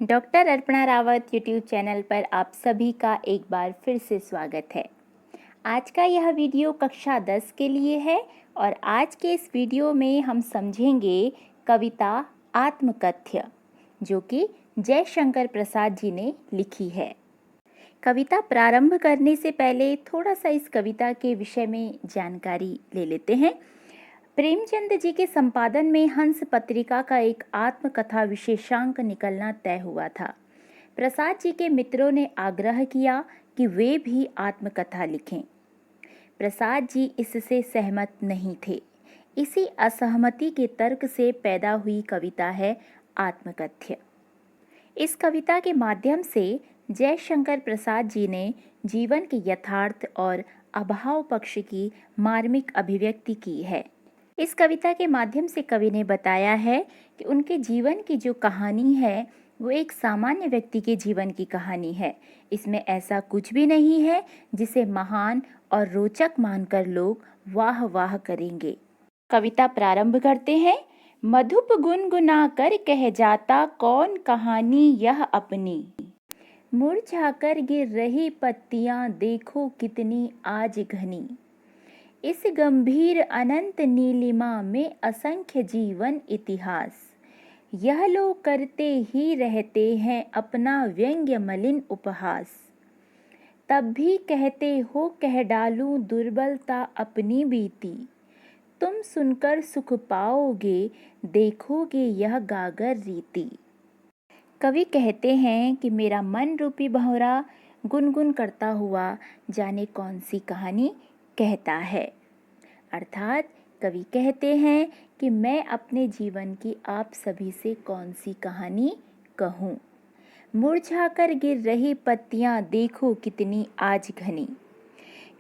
Doctor Arpana Rawat YouTube channel पर आप सभी का एक बार फिर से स्वागत है। आज का यह वीडियो कक्षा 10 के लिए है और आज के इस वीडियो में हम समझेंगे कविता आत्मकथ्य, जो कि जयशंकर प्रसाद जी ने लिखी है। कविता प्रारंभ करने से पहले थोड़ा सा इस कविता के विषय में जानकारी ले लेते हैं। प्रेमचंद जी के संपादन में हंस पत्रिका का एक आत्मकथा विशेषांक निकलना तय हुआ था। प्रसाद जी के मित्रों ने आग्रह किया कि वे भी आत्मकथा लिखें। प्रसाद जी इससे सहमत नहीं थे। इसी असहमति के तर्क से पैदा हुई कविता है आत्मकथ्य। इस कविता के माध्यम से जयशंकर प्रसाद जी ने जीवन के यथार्थ और अभाव पक्ष की मार्मिक अभिव्यक्ति की है। इस कविता के माध्यम से कवि ने बताया है कि उनके जीवन की जो कहानी है वो एक सामान्य व्यक्ति के जीवन की कहानी है। इसमें ऐसा कुछ भी नहीं है जिसे महान और रोचक मानकर लोग वाह वाह करेंगे। कविता प्रारंभ करते हैं। मधुप गुनगुना कर कह जाता कौन कहानी यह अपनी, मुरझाकर गिर रही पत्तियां देखो कितनी आज घनी, इस गंभीर अनंत नीलिमा में असंख्य जीवन इतिहास, यह लोग करते ही रहते हैं अपना व्यंग्य मलिन उपहास, तब भी कहते हो कह डालूं दुर्बलता अपनी बीती, तुम सुनकर सुख पाओगे देखोगे यह गागर रीति। कवि कहते हैं कि मेरा मन रूपी भंवरा गुनगुन करता हुआ जाने कौन सी कहानी कहता है। अर्थात कवि कहते हैं कि मैं अपने जीवन की आप सभी से कौन सी कहानी कहूँ। मुरझाकर गिर रही पत्तियाँ देखो कितनी आज घनी।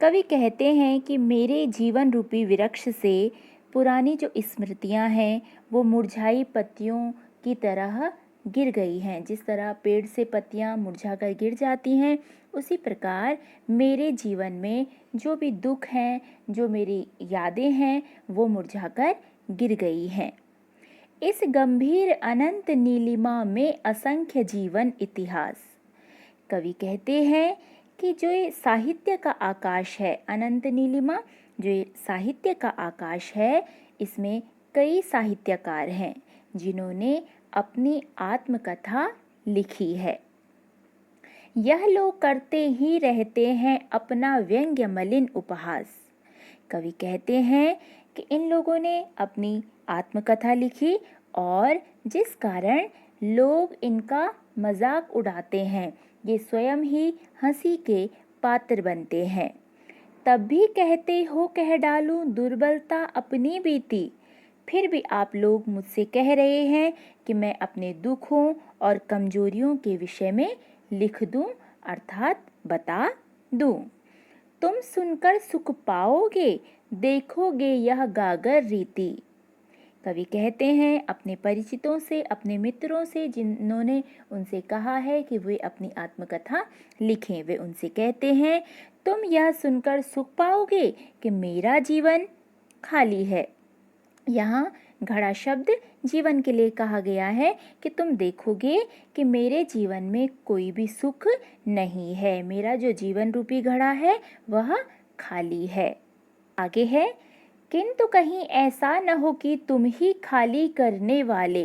कवि कहते हैं कि मेरे जीवन रूपी वृक्ष से पुरानी जो स्मृतियाँ हैं वो मुरझाई पत्तियों की तरह गिर गई हैं। जिस तरह पेड़ से पत्तियाँ मुरझाकर गिर जाती हैं, उसी प्रकार मेरे जीवन में जो भी दुख हैं, जो मेरी यादें हैं, वो मुरझाकर गिर गई हैं। इस गंभीर अनंत नीलिमा में असंख्य जीवन इतिहास। कवि कहते हैं कि जो ये साहित्य का आकाश है, अनंत नीलिमा, जो ये साहित्य का आकाश है, इसमें कई साहित्यकार हैं जिन्होंने अपनी आत्मकथा लिखी है। यह लोग करते ही रहते हैं अपना व्यंग्य मलिन उपहास। कवि कहते हैं कि इन लोगों ने अपनी आत्मकथा लिखी और जिस कारण लोग इनका मजाक उड़ाते हैं, ये स्वयं ही हंसी के पात्र बनते हैं। तब भी कहते हो कह डालूं दुर्बलता अपनी बीती, फिर भी आप लोग मुझसे कह रहे हैं कि मैं अपने दुखों और कमजोरियों के विषय में लिख दूं, अर्थात बता दूं। तुम सुनकर सुख पाओगे देखोगे यह गागर रीति। कवि कहते हैं अपने परिचितों से, अपने मित्रों से जिन्होंने उनसे कहा है कि वे अपनी आत्मकथा लिखें, वे उनसे कहते हैं तुम यह सुनकर सुख पाओगे कि मेरा जीवन खाली है। यहाँ घड़ा शब्द जीवन के लिए कहा गया है कि तुम देखोगे कि मेरे जीवन में कोई भी सुख नहीं है, मेरा जो जीवन रूपी घड़ा है वह खाली है। आगे है, किंतु कहीं ऐसा न हो कि तुम ही खाली करने वाले,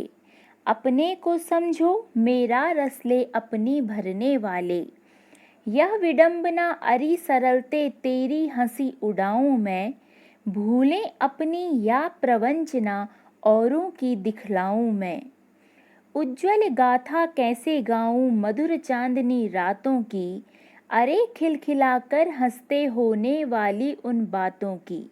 अपने को समझो मेरा रस ले अपनी भरने वाले, यह विडंबना अरी सरलते तेरी हंसी उड़ाऊं मैं, भूलें अपनी या प्रवंचना औरों की दिखलाऊं मैं, उज्ज्वल गाथा कैसे गाऊं मधुर चांदनी रातों की, अरे खिलखिलाकर हंसते होने वाली उन बातों की,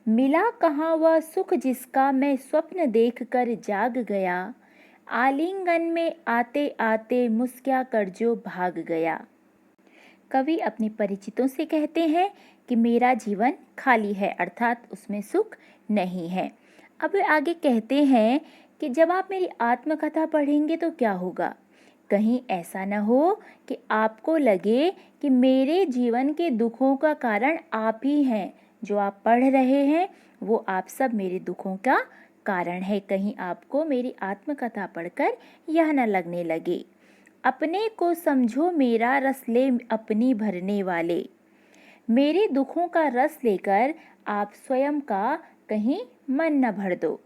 मिला कहाँ वह सुख जिसका मैं स्वप्न देखकर जाग गया, आलिंगन में आते आते मुस्कुरा कर जो भाग गया। कवि अपने परिचितों से कहते हैं कि मेरा जीवन खाली है, अर्थात उसमें सुख नहीं है। अब आगे कहते हैं कि जब आप मेरी आत्मकथा पढ़ेंगे तो क्या होगा, कहीं ऐसा न हो कि आपको लगे कि मेरे जीवन के दुखों का कारण आप ही हैं, जो आप पढ़ रहे हैं वो आप सब मेरे दुखों का कारण है, कहीं आपको मेरी आत्मकथा पढ़कर यह न लगने लगे। अपने को समझो मेरा रस ले अपनी भरने वाले, मेरे दुखों का रस लेकर आप स्वयं का कहीं मन न भर दो।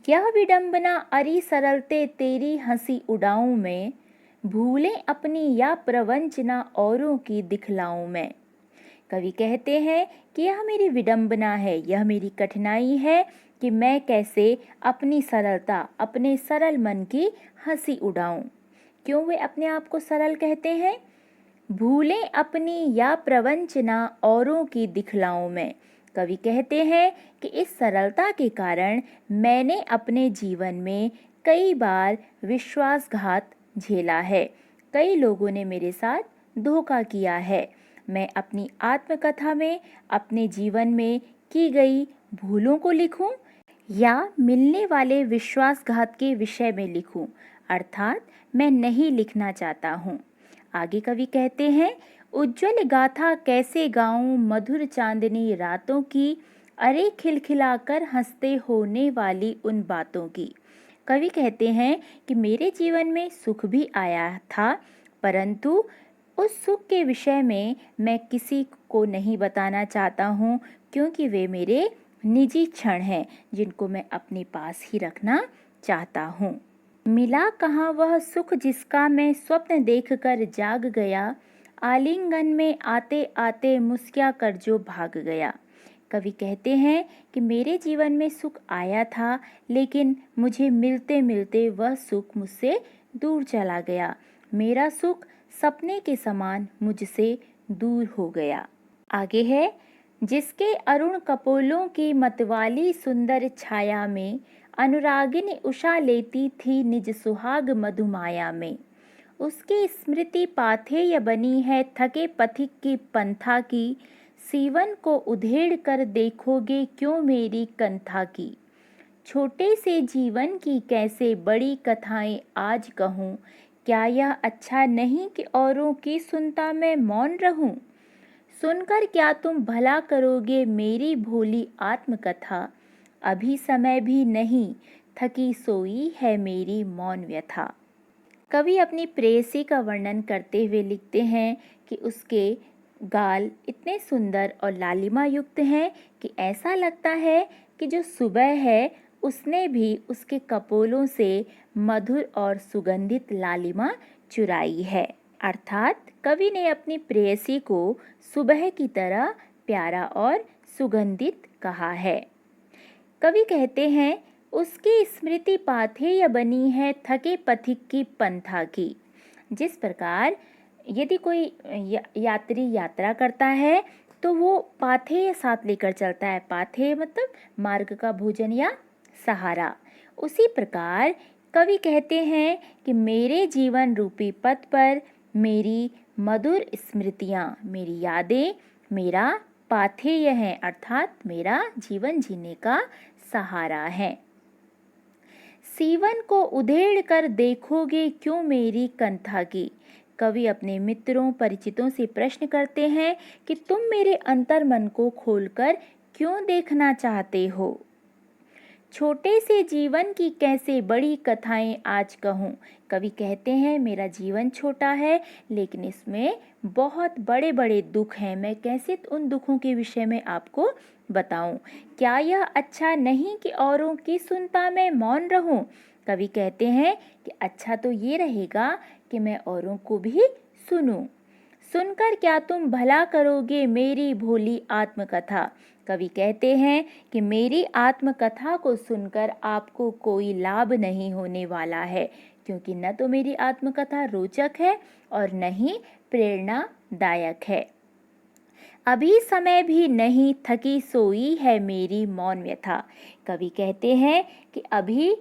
यह विडंबना अरी सरलते तेरी हंसी उड़ाऊं मैं, भूलें अपनी या प्रवंचना औरों की दिखलाऊं मैं। कवि कहते हैं कि यह मेरी विडंबना है, यह मेरी कठिनाई है कि मैं कैसे अपनी सरलता, अपने सरल मन की हंसी उड़ाऊं। क्यों वे अपने आप को सरल कहते हैं? भूलें अपनी या प्रवंचना औरों की दिखलाऊं मैं। कवि कहते हैं कि इस सरलता के कारण मैंने अपने जीवन में कई बार विश्वासघात झेला है, कई लोगों ने मेरे साथ धोखा किया है। मैं अपनी आत्मकथा में अपने जीवन में की गई भूलों को लिखूं या मिलने वाले विश्वासघात के विषय में लिखूं, अर्थात मैं नहीं लिखना चाहता हूं। आगे कवि कहते हैं, उज्जवल गाथा कैसे गाऊं मधुर चांदनी रातों की, अरे खिलखिलाकर हंसते होने वाली उन बातों की। कवि कहते हैं कि मेरे जीवन में सुख भी आया था, परंतु उस सुख के विषय में मैं किसी को नहीं बताना चाहता हूँ, क्योंकि वे मेरे निजी क्षण हैं जिनको मैं अपने पास ही रखना चाहता हूँ। मिला कहाँ वह सुख जिसका मैं स्वप्न देखकर जाग गया, आलिंगन में आते आते मुस्किया कर जो भाग गया। कवि कहते हैं कि मेरे जीवन में सुख आया था, लेकिन मुझे मिलते मिलते वह सुख मुझसे दूर चला गया। मेरा सुख सपने के समान मुझसे दूर हो गया। आगे है, जिसके अरुण कपोलों की मतवाली सुंदर छाया में, अनुरागिनी उषा लेती थी निज सुहाग मधुमाया में, उसकी स्मृति पाथेय बनी है थके पथिक की पंथा की, सीवन को उधेड़ कर देखोगे क्यों मेरी कंथा की। छोटे से जीवन की कैसे बड़ी कथाएं आज कहूँ, क्या यह अच्छा नहीं कि औरों की सुनता मैं मौन रहूं। सुनकर क्या तुम भला करोगे मेरी भोली आत्मकथा, अभी समय भी नहीं थकी सोई है मेरी मौन व्यथा। कवि अपनी प्रेयसी का वर्णन करते हुए लिखते हैं कि उसके गाल इतने सुंदर और लालिमा युक्त हैं कि ऐसा लगता है कि जो सुबह है उसने भी उसके कपोलों से मधुर और सुगंधित लालिमा चुराई है। अर्थात कवि ने अपनी प्रेयसी को सुबह की तरह प्यारा और सुगंधित कहा है। कवि कहते हैं, उसकी स्मृति पाथेय बनी है थके पथिक की पंथा की। जिस प्रकार यदि कोई यात्री यात्रा करता है तो वो पाथेय साथ लेकर चलता है। पाथेय मतलब मार्ग का भोजन या सहारा। उसी प्रकार कवि कहते हैं कि मेरे जीवन रूपी पथ पर मेरी मधुर स्मृतियाँ, मेरी यादें मेरा पाथेय है, अर्थात मेरा जीवन जीने का सहारा है। सीवन को उधेड़ कर देखोगे क्यों मेरी कंथा की। कवि अपने मित्रों परिचितों से प्रश्न करते हैं कि तुम मेरे अंतर मन को खोलकर क्यों देखना चाहते हो। छोटे से जीवन की कैसे बड़ी कथाएं आज कहूँ। कवि कहते हैं मेरा जीवन छोटा है, लेकिन इसमें बहुत बड़े बड़े दुख हैं। मैं कैसे उन दुखों के विषय में आपको बताऊं। क्या यह अच्छा नहीं कि औरों की सुनता मैं मौन रहूं। कवि कहते हैं कि अच्छा तो ये रहेगा कि मैं औरों को भी सुनूं। सुनकर क्या तुम भला करोगे मेरी भोली आत्मकथा। कवि कहते हैं कि मेरी आत्मकथा को सुनकर आपको कोई लाभ नहीं होने वाला है, क्योंकि न तो मेरी आत्मकथा रोचक है और न ही प्रेरणादायक है। अभी समय भी नहीं थकी सोई है मेरी मौन व्यथा। कवि कहते हैं कि अभी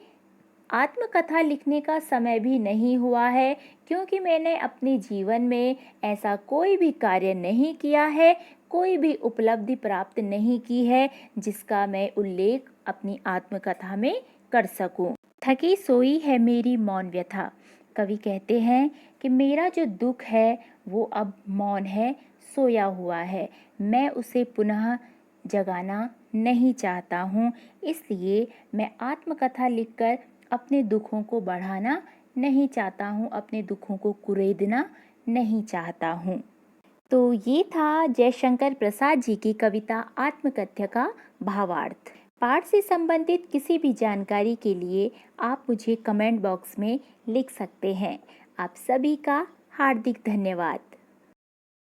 आत्मकथा लिखने का समय भी नहीं हुआ है, क्योंकि मैंने अपने जीवन में ऐसा कोई भी कार्य नहीं किया है, कोई भी उपलब्धि प्राप्त नहीं की है जिसका मैं उल्लेख अपनी आत्मकथा में कर सकूं। थकी सोई है मेरी मौन व्यथा। कवि कहते हैं कि मेरा जो दुख है वो अब मौन है, सोया हुआ है। मैं उसे पुनः जगाना नहीं चाहता हूँ, इसलिए मैं आत्मकथा लिखकर अपने दुखों को बढ़ाना नहीं चाहता हूँ, अपने दुखों को कुरेदना नहीं चाहता हूँ। तो ये था जयशंकर प्रसाद जी की कविता आत्मकथ्य का भावार्थ। पाठ से संबंधित किसी भी जानकारी के लिए आप मुझे कमेंट बॉक्स में लिख सकते हैं। आप सभी का हार्दिक धन्यवाद।